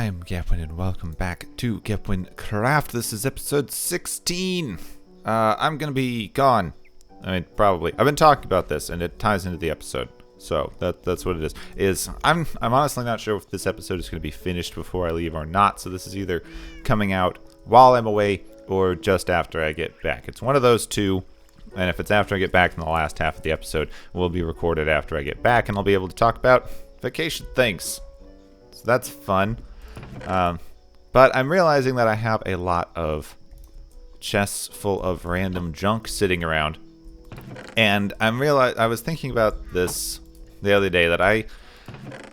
I'm Gepwin and welcome back to GepwinCraft. This is episode 16. I'm gonna be gone. I mean, probably. I've been talking about this and it ties into the episode. So that's what it is. I'm honestly not sure if this episode is gonna be finished before I leave or not. So this is either coming out while I'm away or just after I get back. It's one of those two. And if it's after I get back, then the last half of the episode will be recorded after I get back, and I'll be able to talk about vacation things. So that's fun. But I'm realizing that I have a lot of chests full of random junk sitting around. And I was thinking about this the other day, that I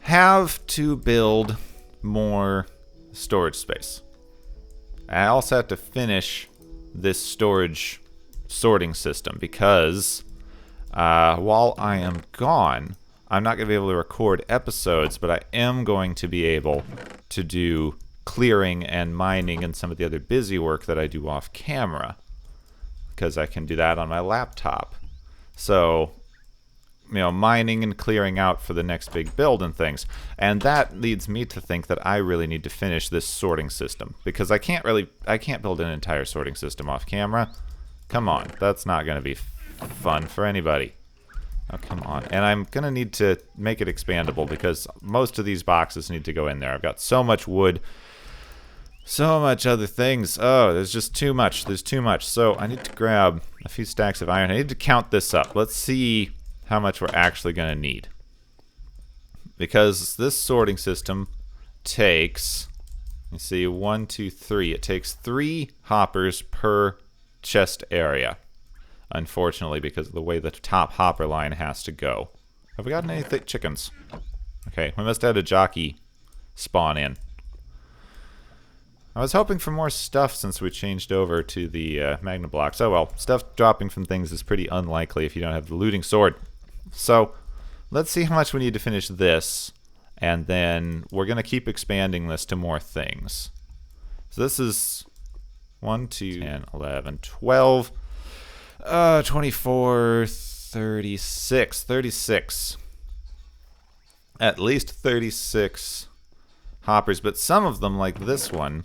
have to build more storage space. I also have to finish this storage sorting system because while I am gone, I'm not going to be able to record episodes, but I am going to be able to do clearing and mining and some of the other busy work that I do off camera, because I can do that on my laptop. So, mining and clearing out for the next big build and things. And that leads me to think that I really need to finish this sorting system, because I can't build an entire sorting system off camera. Come on, that's not going to be fun for anybody. Oh, come on. And I'm going to need to make it expandable because most of these boxes need to go in there. I've got so much wood, so much other things. Oh, there's just too much. There's too much. So I need to grab a few stacks of iron. I need to count this up. Let's see how much we're actually going to need. Because this sorting system takes, you see, 1, 2, 3. It takes 3 hoppers per chest area. Unfortunately, because of the way the top hopper line has to go. Have we gotten any chickens? Okay, we must have had a jockey spawn in. I was hoping for more stuff since we changed over to the magna blocks. Oh well, stuff dropping from things is pretty unlikely if you don't have the looting sword. So, let's see how much we need to finish this, and then we're going to keep expanding this to more things. So this is 1, 2, 10, 11, 12... 24, 36. 36. At least 36 hoppers, but some of them, like this one,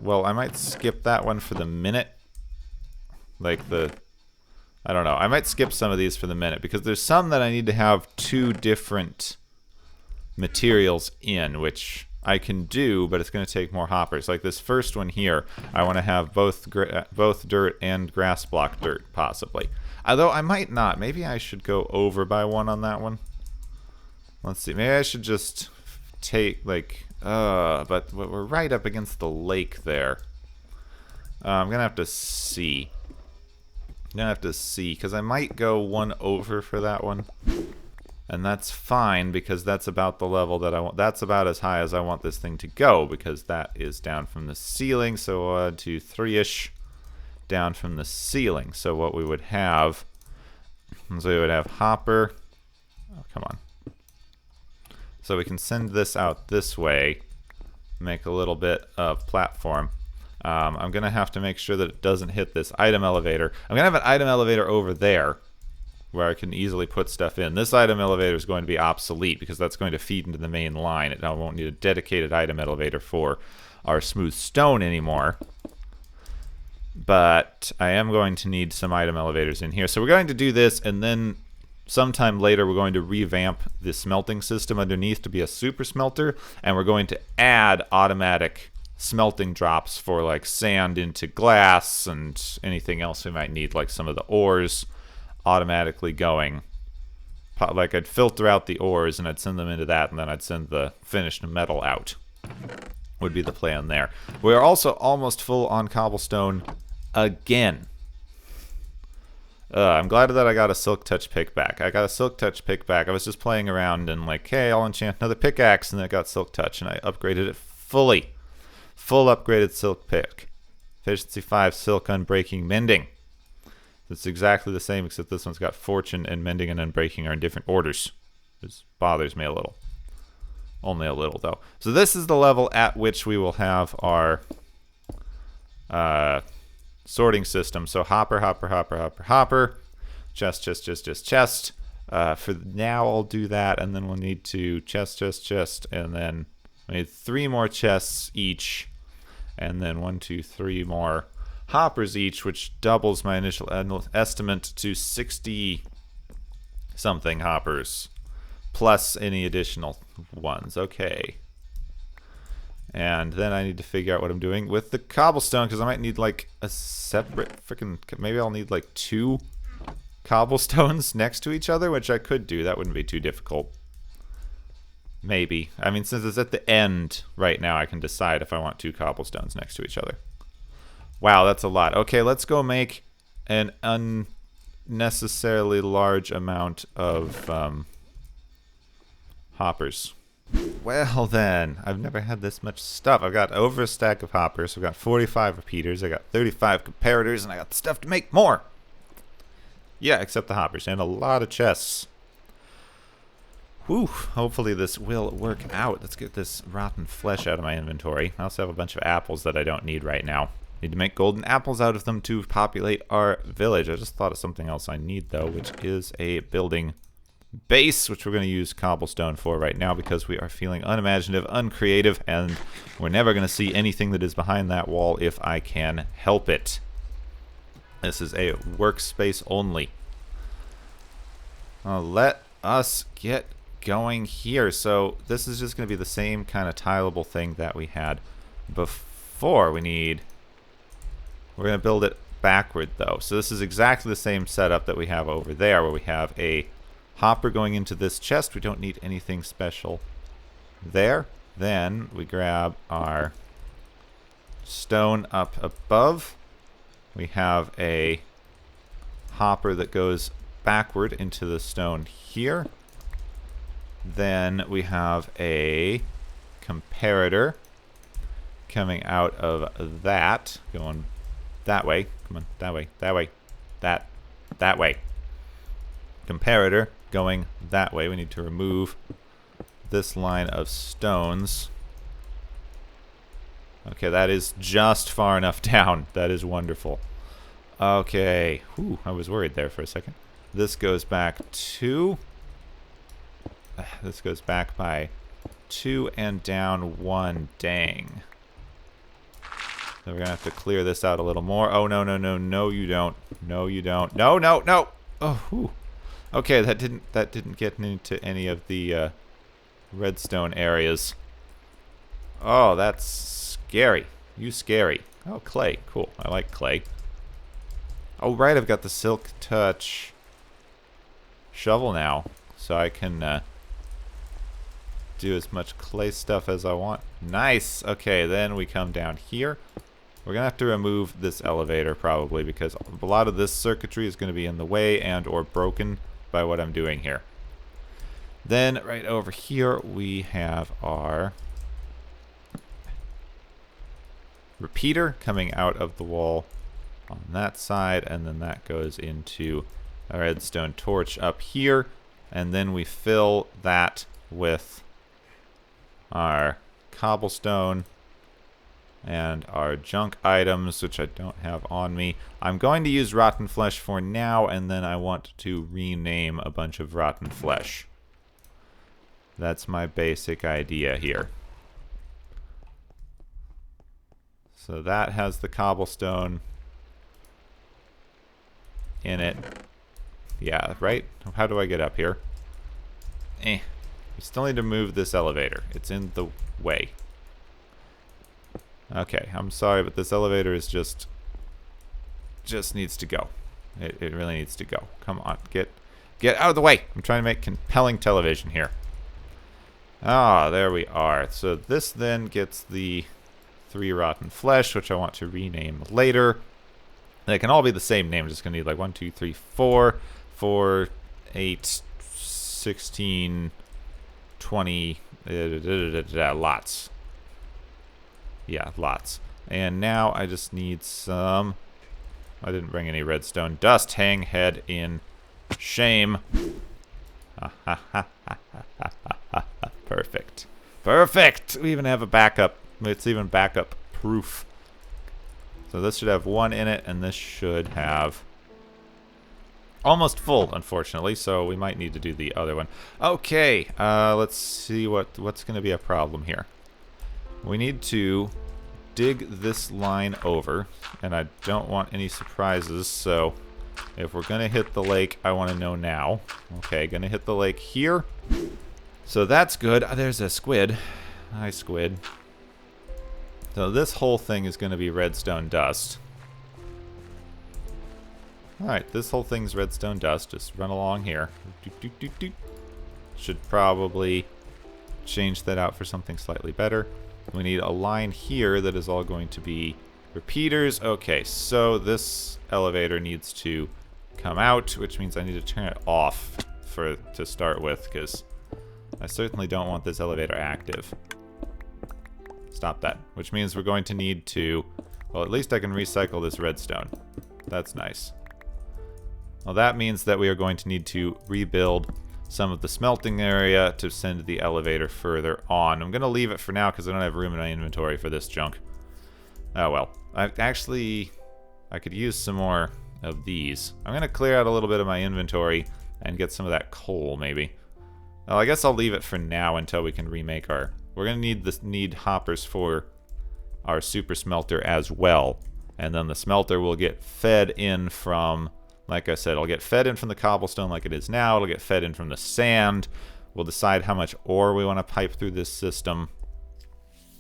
well, I might skip that one for the minute. I don't know. I might skip some of these for the minute, because there's some that I need to have 2 different materials in, which I can do, but it's going to take more hoppers. Like this first one here, I want to have both dirt and grass block dirt, possibly. Although I might not. Maybe I should go over by 1 on that one. Let's see. Maybe I should just take, but we're right up against the lake there. I'm going to have to see. Because I might go 1 over for that one. And that's fine, because that's about the level that I want. That's about as high as I want this thing to go, because that is down from the ceiling. So 1, 2, 3-ish down from the ceiling. So what we would have, hopper. Oh, come on. So we can send this out this way, make a little bit of platform. I'm going to have to make sure that it doesn't hit this item elevator. I'm going to have an item elevator over there, where I can easily put stuff in. This item elevator is going to be obsolete because that's going to feed into the main line. I won't need a dedicated item elevator for our smooth stone anymore. But I am going to need some item elevators in here. So we're going to do this, and then sometime later we're going to revamp the smelting system underneath to be a super smelter, and we're going to add automatic smelting drops for like sand into glass and anything else we might need, like some of the ores automatically going. Like I'd filter out the ores and I'd send them into that, and then I'd send the finished metal out. Would be the plan there. We are also almost full on cobblestone again. I'm glad that I got a silk touch pick back. I was just playing around and like, hey, I'll enchant another pickaxe, and then I got silk touch and I upgraded it fully. Full upgraded silk pick. Efficiency 5, silk, unbreaking, mending. It's exactly the same, except this one's got fortune, and mending and unbreaking are in different orders. This bothers me a little. Only a little, though. So this is the level at which we will have our sorting system. So hopper, chest. For now, I'll do that, and then we'll need to chest, and then I need 3 more chests each, and then 1, 2, 3 more hoppers each, which doubles my initial estimate to 60 something hoppers, plus any additional ones. Okay. And then I need to figure out what I'm doing with the cobblestone, because I might need like a separate freaking, maybe I'll need like 2 cobblestones next to each other, which I could do. That wouldn't be too difficult. Maybe. I mean, since it's at the end right now, I can decide if I want 2 cobblestones next to each other. Wow, that's a lot. Okay, let's go make an unnecessarily large amount of hoppers. Well then, I've never had this much stuff. I've got over a stack of hoppers. I've got 45 repeaters. I got 35 comparators, and I got the stuff to make more. Yeah, except the hoppers, and a lot of chests. Whew, hopefully this will work out. Let's get this rotten flesh out of my inventory. I also have a bunch of apples that I don't need right now. Need to make golden apples out of them to populate our village. I just thought of something else I need, though, which is a building base, which we're going to use cobblestone for right now because we are feeling unimaginative, uncreative, and we're never going to see anything that is behind that wall if I can help it. This is a workspace only. Let us get going here. So this is just going to be the same kind of tileable thing that we had before. We're going to build it backward, though. So this is exactly the same setup that we have over there, where we have a hopper going into this chest. We don't need anything special there. Then we grab our stone up above. We have a hopper that goes backward into the stone here. Then we have a comparator coming out of that, going that way. Come on, that way, that way, that way. Comparator going that way. We need to remove this line of stones. Okay, that is just far enough down. That is wonderful. Okay. Whew, I was worried there for a second. This goes back 2. This goes back by 2 and down 1. Dang. So we're going to have to clear this out a little more. Oh, no, no, no. No, you don't. No, you don't. No, no, no. Oh, whew. Okay, that didn't get into any of the redstone areas. Oh, that's scary. You scary. Oh, clay. Cool. I like clay. Oh, right. I've got the silk touch shovel now, so I can do as much clay stuff as I want. Nice. Okay, then we come down here. We're going to have to remove this elevator probably because a lot of this circuitry is going to be in the way and or broken by what I'm doing here. Then right over here we have our repeater coming out of the wall on that side, and then that goes into a redstone torch up here, and then we fill that with our cobblestone and our junk items, which I don't have on me. I'm going to use rotten flesh for now, and then I want to rename a bunch of rotten flesh. That's my basic idea here. So that has the cobblestone in it. Yeah, right? How do I get up here? We still need to move this elevator. It's in the way. Okay, I'm sorry, but this elevator is just needs to go. It really needs to go. Come on, get out of the way. I'm trying to make compelling television here. Ah, there we are. So this then gets the 3 rotten flesh, which I want to rename later. They can all be the same name. I'm just going to need like 1, 2, 3, 4, 4, 8, 16, 20, lots. Yeah, lots. And now I just need some... I didn't bring any redstone dust. Hang head in shame. Perfect. Perfect! We even have a backup. It's even backup proof. So this should have 1 in it, and this should have... almost full, unfortunately, so we might need to do the other one. Okay, let's see what's going to be a problem here. We need to dig this line over, and I don't want any surprises, so if we're gonna hit the lake, I want to know now. Okay, gonna hit the lake here. So that's good. There's a squid. Hi, squid. So this whole thing is gonna be redstone dust. Alright, this whole thing's redstone dust. Just run along here. Should probably change that out for something slightly better. We need a line here that is all going to be repeaters. Okay, so this elevator needs to come out, which means I need to turn it off to start with, because I certainly don't want this elevator active. Stop that. Which means we're going to need to... Well, at least I can recycle this redstone. That's nice. Well, that means that we are going to need to rebuild some of the smelting area to send the elevator further on. I'm going to leave it for now because I don't have room in my inventory for this junk. Oh well. I could use some more of these. I'm going to clear out a little bit of my inventory and get some of that coal, maybe. Well, I guess I'll leave it for now until we can remake our... We're going to need hoppers for our super smelter as well. And then the smelter will get fed in from... Like I said, it'll get fed in from the cobblestone like it is now. It'll get fed in from the sand. We'll decide how much ore we want to pipe through this system.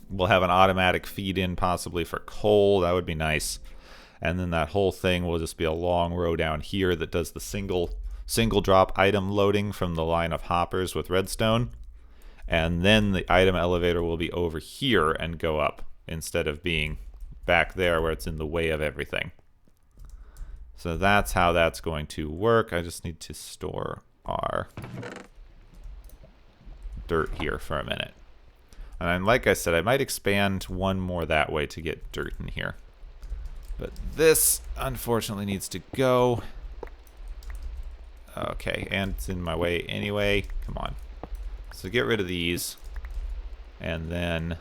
We'll have an automatic feed in possibly for coal. That would be nice. And then that whole thing will just be a long row down here that does the single drop item loading from the line of hoppers with redstone. And then the item elevator will be over here and go up instead of being back there where it's in the way of everything. So that's how that's going to work. I just need to store our dirt here for a minute. And like I said, I might expand one more that way to get dirt in here. But this, unfortunately, needs to go. Okay, and it's in my way anyway. Come on. So get rid of these. And then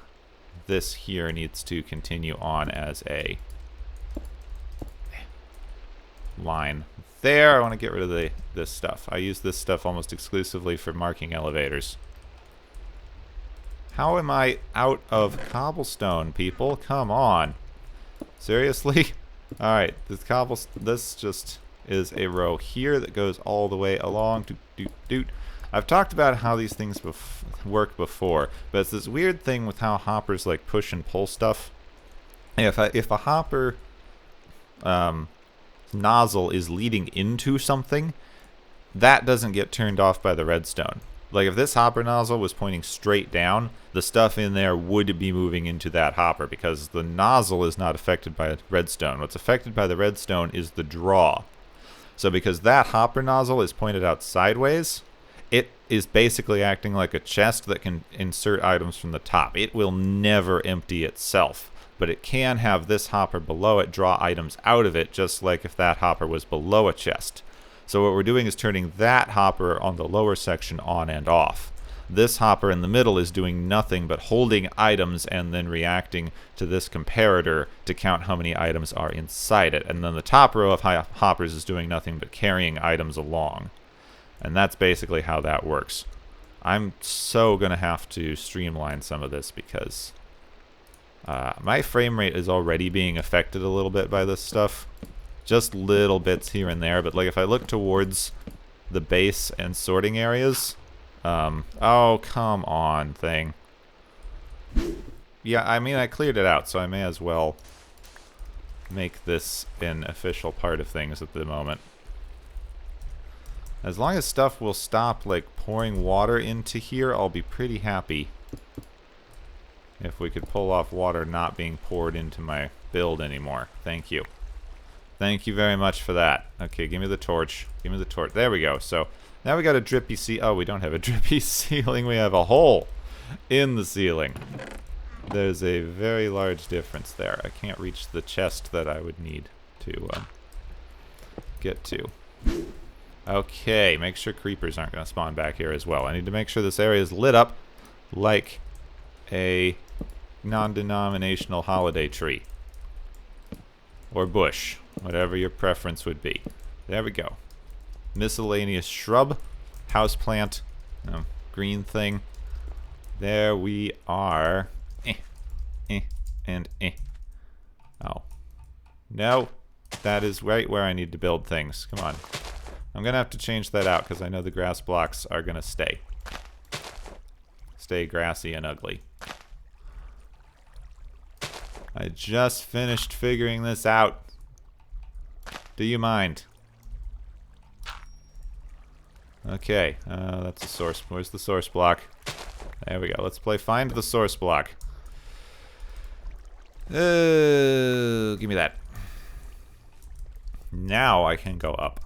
this here needs to continue on as a line there. I want to get rid of this stuff. I use this stuff almost exclusively for marking elevators. How am I out of cobblestone, people? Come on. Seriously? Alright, this just is a row here that goes all the way along. I've talked about how these things work before, but it's this weird thing with how hoppers like push and pull stuff. If a hopper nozzle is leading into something, that doesn't get turned off by the redstone. Like if this hopper nozzle was pointing straight down, the stuff in there would be moving into that hopper because the nozzle is not affected by redstone. What's affected by the redstone is the draw. So because that hopper nozzle is pointed out sideways, it is basically acting like a chest that can insert items from the top. It will never empty itself, but it can have this hopper below it draw items out of it, just like if that hopper was below a chest. So what we're doing is turning that hopper on the lower section on and off. This hopper in the middle is doing nothing but holding items and then reacting to this comparator to count how many items are inside it. And then the top row of hoppers is doing nothing but carrying items along. And that's basically how that works. I'm so going to have to streamline some of this because my frame rate is already being affected a little bit by this stuff. Just little bits here and there, but like if I look towards the base and sorting areas, oh come on thing. Yeah, I mean I cleared it out, so I may as well make this an official part of things at the moment. As long as stuff will stop like pouring water into here, I'll be pretty happy. If we could pull off water not being poured into my build anymore. Thank you. Thank you very much for that. Okay, give me the torch. Give me the torch. There we go. So now we got a drippy ceiling. Oh, we don't have a drippy ceiling. We have a hole in the ceiling. There's a very large difference there. I can't reach the chest that I would need to get to. Okay, make sure creepers aren't going to spawn back here as well. I need to make sure this area is lit up like a non-denominational holiday tree. Or bush. Whatever your preference would be. There we go. Miscellaneous shrub, houseplant, green thing. There we are. and eh. Oh. No. That is right where I need to build things. Come on. I'm going to have to change that out because I know the grass blocks are going to stay. Stay grassy and ugly. I just finished figuring this out. Do you mind? Okay, that's the source. Where's the source block? There we go. Let's play find the source block. Give me that. Now I can go up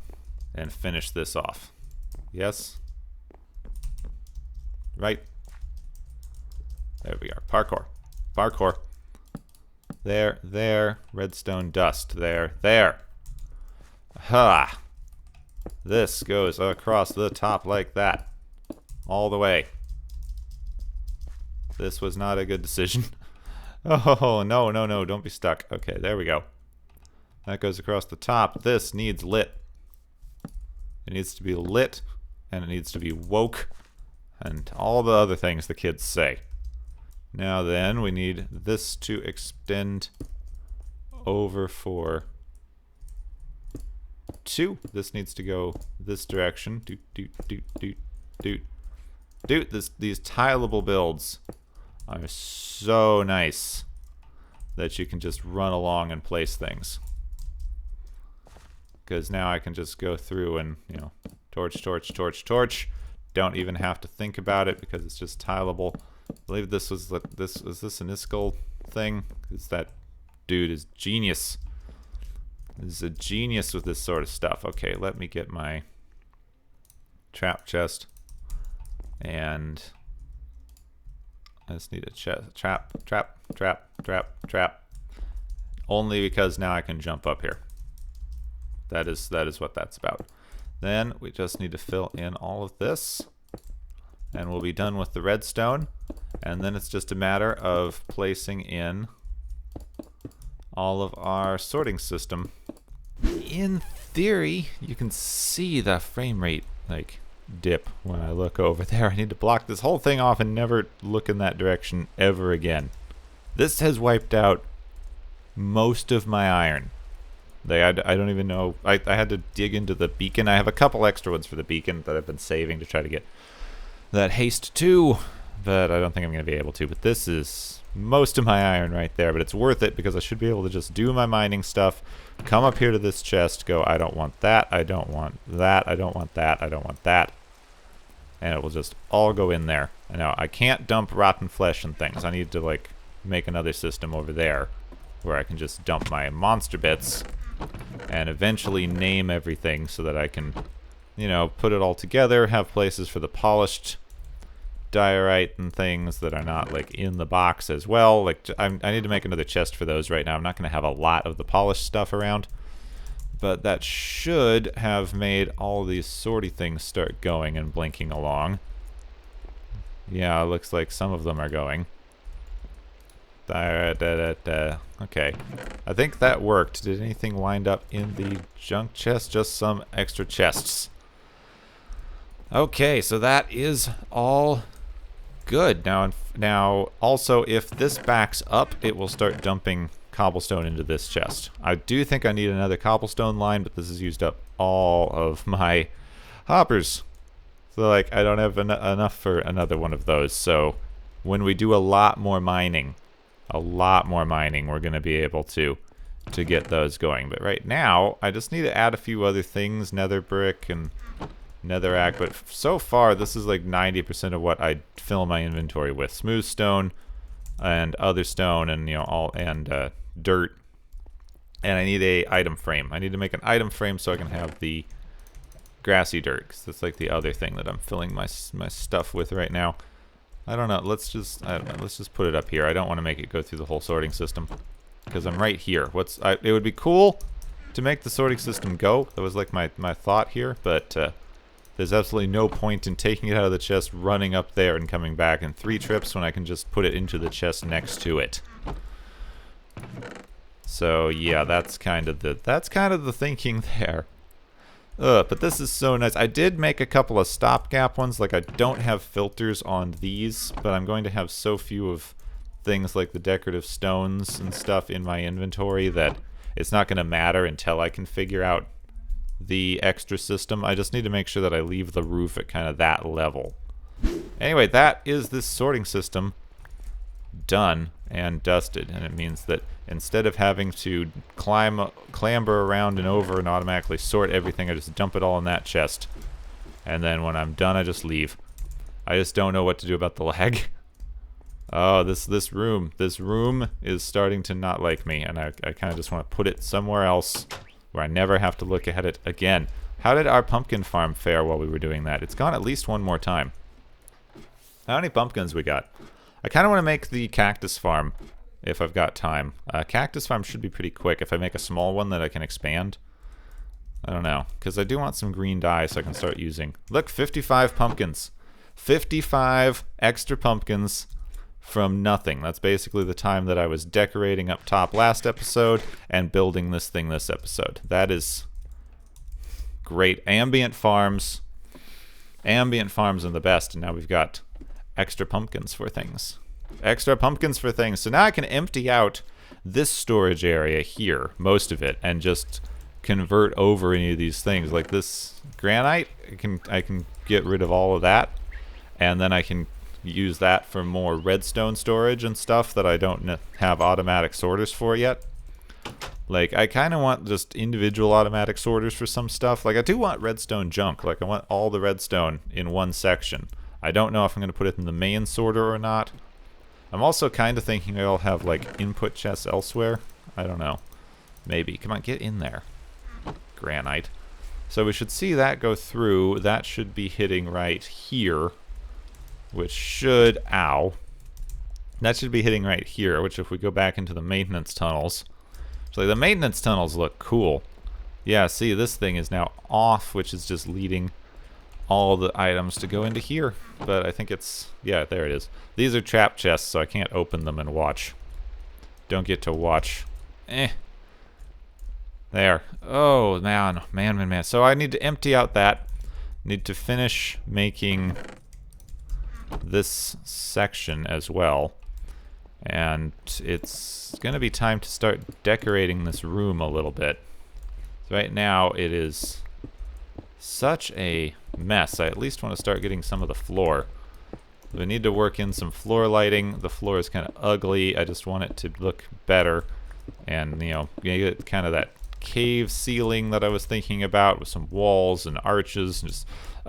and finish this off. Yes? Right? There we are. Parkour. Parkour. There, there. Redstone dust. There, there. Ha! This goes across the top like that. All the way. This was not a good decision. Oh, no, no, no. Don't be stuck. Okay, there we go. That goes across the top. This needs lit. It needs to be lit, and it needs to be woke, and all the other things the kids say. Now then, we need this to extend over for 2. This needs to go this direction. Doot, doot, doot, doot, doot. Dude, these tileable builds are so nice that you can just run along and place things. Because now I can just go through and, you know, torch, torch, torch, torch. Don't even have to think about it because it's just tileable. I believe this was an Iskall thing. Because that dude is genius. He's a genius with this sort of stuff. Okay, let me get my trap chest. And I just need a trap. Only because now I can jump up here. That is what that's about. Then we just need to fill in all of this. And we'll be done with the redstone. And then it's just a matter of placing in all of our sorting system. In theory, you can see the frame rate like dip when I look over there. I need to block this whole thing off and never look in that direction ever again. This has wiped out most of my iron. I don't even know. I had to dig into the beacon. I have a couple extra ones for the beacon that I've been saving to try to get that haste 2, but I don't think I'm going to be able to. But this is most of my iron right there, but it's worth it because I should be able to just do my mining stuff, come up here to this chest, go, I don't want that, I don't want that, I don't want that, I don't want that, and it will just all go in there. Now, I can't dump rotten flesh and things. I need to, like, make another system over there where I can just dump my monster bits and eventually name everything so that I can, you know, put it all together, have places for the polished diorite and things that are not, like, in the box as well. Like, I need to make another chest for those right now. I'm not going to have a lot of the polished stuff around, but that should have made all these sorty things start going and blinking along. Yeah, it looks like some of them are going. Okay. I think that worked. Did anything wind up in the junk chest? Just some extra chests. Okay, so that is all good. Now, also, if this backs up, it will start dumping cobblestone into this chest. I do think I need another cobblestone line, but this has used up all of my hoppers. So, like, I don't have enough for another one of those. So, when we do a lot more mining, we're going to be able to get those going. But right now, I just need to add a few other things, nether brick and netherrack. But so far, this is like 90% of what I fill my inventory with: smooth stone and other stone, and dirt. And I need a item frame. I need to make an item frame so I can have the grassy dirt, because that's like the other thing that I'm filling my stuff with right now. I don't know. Let's just put it up here. I don't want to make it go through the whole sorting system because I'm right here. It would be cool to make the sorting system go. That was like my thought here, but there's absolutely no point in taking it out of the chest, running up there, and coming back in 3 trips when I can just put it into the chest next to it. So yeah, that's kind of the thinking there. But this is so nice. I did make a couple of stopgap ones. Like, I don't have filters on these, but I'm going to have so few of things like the decorative stones and stuff in my inventory that it's not going to matter until I can figure out the extra system. I just need to make sure that I leave the roof at kind of that level. Anyway, that is this sorting system done and dusted, and it means that instead of having to clamber around and over and automatically sort everything, I just dump it all in that chest, and then when I'm done I just leave. I just don't know what to do about the lag. Oh, this room is starting to not like me, and I kind of just want to put it somewhere else where I never have to look at it again. How did our pumpkin farm fare while we were doing that? It's gone at least one more time. How many pumpkins we got? I kind of want to make the cactus farm if I've got time. Cactus farm should be pretty quick if I make a small one that I can expand. I don't know, because I do want some green dye so I can start using. Look, 55 pumpkins. 55 extra pumpkins from nothing. That's basically the time that I was decorating up top last episode and building this thing this episode. That is great. Ambient farms. Ambient farms are the best, and now we've got extra pumpkins for things. Extra pumpkins for things. So now I can empty out this storage area here, most of it, and just convert over any of these things. Like this granite, I can get rid of all of that, and then I can use that for more redstone storage and stuff that I don't have automatic sorters for yet. Like, I kind of want just individual automatic sorters for some stuff. Like, I do want redstone junk. Like, I want all the redstone in one section. I don't know if I'm going to put it in the main sorter or not. I'm also kind of thinking I'll have, like, input chests elsewhere. I don't know. Maybe. Come on, get in there. Granite. So we should see that go through. That should be hitting right here. Which should... Ow. That should be hitting right here, which if we go back into the maintenance tunnels... So the maintenance tunnels look cool. Yeah, see, this thing is now off, which is just leading all the items to go into here. But I think it's... Yeah, there it is. These are trap chests, so I can't open them and watch. Don't get to watch. There. Oh, man. So I need to empty out that. Need to finish making this section as well. And it's going to be time to start decorating this room a little bit. So right now it is such a mess. I at least want to start getting some of the floor. We need to work in some floor lighting. The floor is kind of ugly. I just want it to look better. And, you know, get kind of that cave ceiling that I was thinking about with some walls and arches. And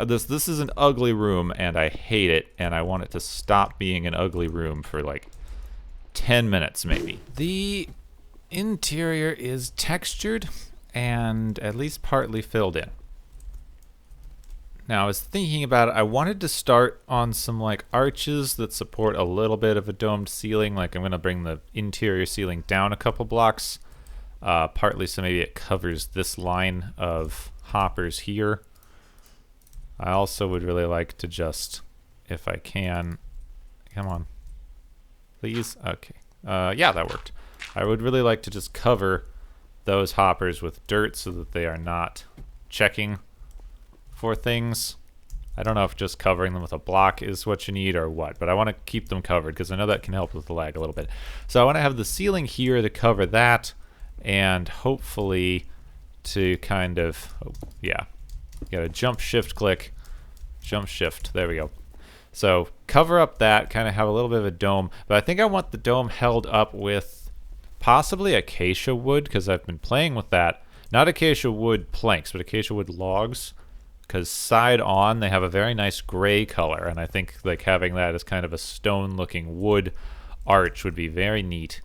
just this is an ugly room, and I hate it. And I want it to stop being an ugly room for like 10 minutes maybe. The interior is textured and at least partly filled in. Now I was thinking about it. I wanted to start on some like arches that support a little bit of a domed ceiling. Like I'm going to bring the interior ceiling down a couple blocks, partly so maybe it covers this line of hoppers here. I also would really like to just, if I can, come on. Please? Okay. Yeah, that worked. I would really like to just cover those hoppers with dirt so that they are not checking for things. I don't know if just covering them with a block is what you need or what, but I want to keep them covered because I know that can help with the lag a little bit. So I want to have the ceiling here to cover that, and hopefully to kind of, yeah, got a jump shift click, jump shift, there we go. So cover up that, kind of have a little bit of a dome, but I think I want the dome held up with possibly acacia wood, because I've been playing with that. Not acacia wood planks, but acacia wood logs, because side on they have a very nice gray color, and I think like having that as kind of a stone looking wood arch would be very neat.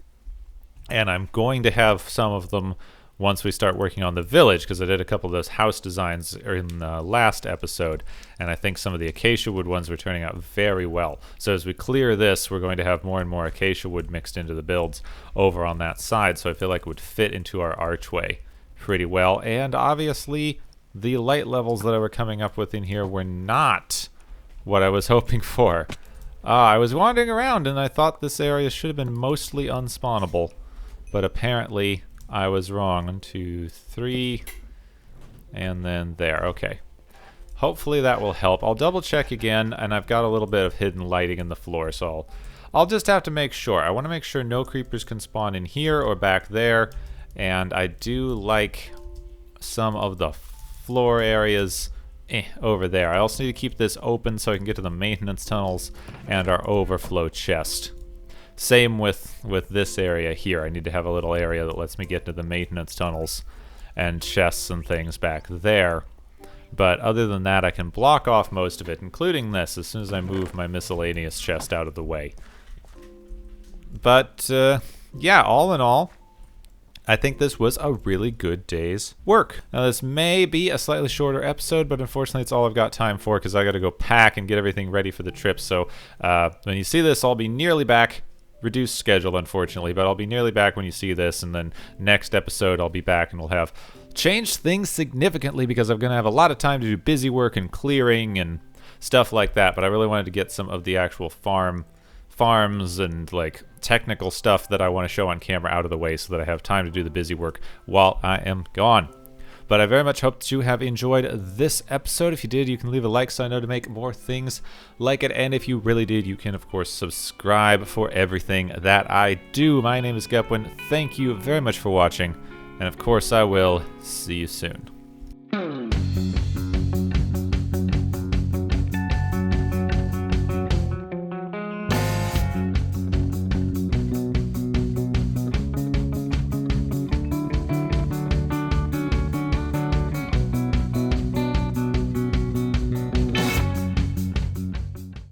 And I'm going to have some of them once we start working on the village, because I did a couple of those house designs in the last episode, and I think some of the acacia wood ones were turning out very well. So as we clear this, we're going to have more and more acacia wood mixed into the builds over on that side, so I feel like it would fit into our archway pretty well. And obviously the light levels that I were coming up with in here were not what I was hoping for. I was wandering around and I thought this area should have been mostly unspawnable, but apparently I was wrong. 1, 2, 3, and then there. Okay. Hopefully that will help. I'll double check again, and I've got a little bit of hidden lighting in the floor, so I'll just have to make sure. I want to make sure no creepers can spawn in here or back there, and I do like some of the floor areas over there. I also need to keep this open so I can get to the maintenance tunnels and our overflow chest. Same with this area here. I need to have a little area that lets me get to the maintenance tunnels and chests and things back there. But other than that, I can block off most of it, including this, as soon as I move my miscellaneous chest out of the way. But, yeah, all in all, I think this was a really good day's work. Now, this may be a slightly shorter episode, but unfortunately it's all I've got time for because I got to go pack and get everything ready for the trip. So when you see this, I'll be nearly back. Reduced schedule, unfortunately, but I'll be nearly back when you see this, and then next episode I'll be back and we'll have changed things significantly because I'm going to have a lot of time to do busy work and clearing and stuff like that, but I really wanted to get some of the actual farms and like technical stuff that I want to show on camera out of the way so that I have time to do the busy work while I am gone. But I very much hope that you have enjoyed this episode. If you did, you can leave a like so I know to make more things like it. And if you really did, you can, of course, subscribe for everything that I do. My name is Gepwin. Thank you very much for watching. And, of course, I will see you soon.